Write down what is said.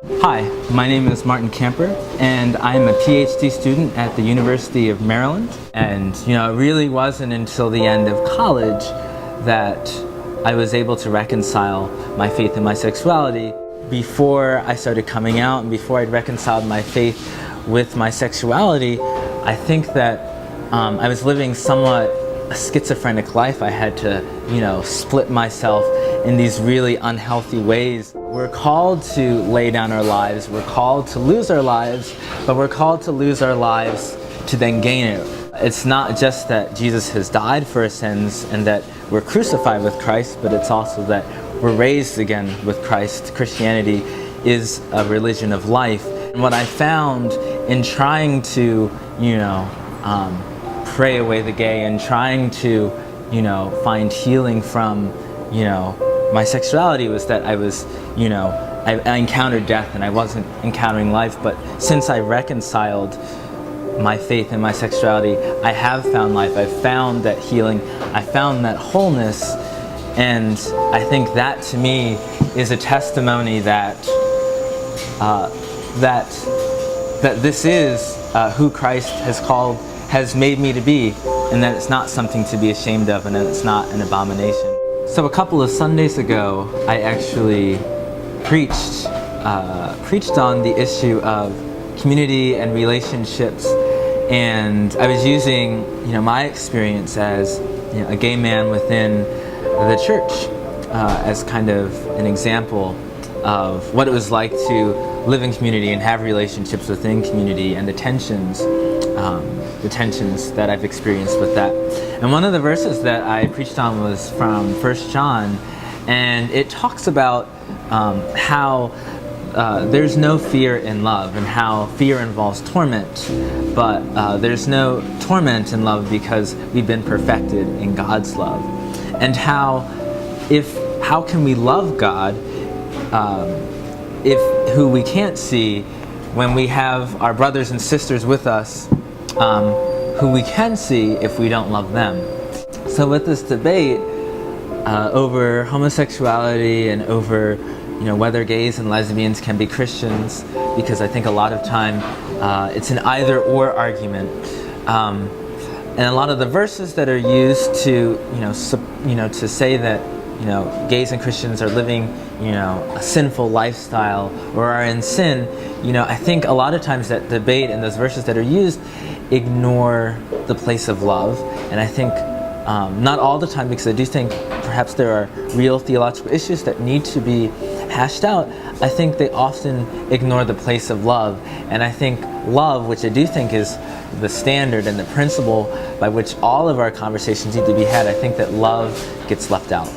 Hi, my name is Martin Camper, and I'm a PhD student at the University of Maryland. And it really wasn't until the end of college that I was able to reconcile my faith and my sexuality. Before I started coming out and before I'd reconciled my faith with my sexuality, I think that I was living somewhat a schizophrenic life. I had to, split myself in these really unhealthy ways. We're called to lay down our lives, we're called to lose our lives, but we're called to lose our lives to then gain it. It's not just that Jesus has died for our sins and that we're crucified with Christ, but it's also that we're raised again with Christ. Christianity is a religion of life. And what I found in trying to, pray away the gay and trying to, find healing from, my sexuality was that I was, I encountered death and I wasn't encountering life. But since I reconciled my faith and my sexuality, I have found life. I've found that healing. I found that wholeness. And I think that to me is a testimony that that this is who Christ has made me to be, and that it's not something to be ashamed of, and that it's not an abomination. So a couple of Sundays ago, I actually preached on the issue of community and relationships, and I was using my experience as a gay man within the church as kind of an example of what it was like to live in community and have relationships within community, and the tensions that I've experienced with that. And one of the verses that I preached on was from 1 John, and it talks about how there's no fear in love, and how fear involves torment, but there's no torment in love because we've been perfected in God's love. And how can we love God if who we can't see, when we have our brothers and sisters with us who we can see, if we don't love them? So with this debate over homosexuality and over whether gays and lesbians can be Christians, because I think a lot of time it's an either or argument, and a lot of the verses that are used to to say that gays and Christians are living a sinful lifestyle or are in sin, I think a lot of times that debate and those verses that are used ignore the place of love. And I think not all the time, because I do think perhaps there are real theological issues that need to be hashed out. I think they often ignore the place of love. And I think love, which I do think is the standard and the principle by which all of our conversations need to be had, I think that love gets left out.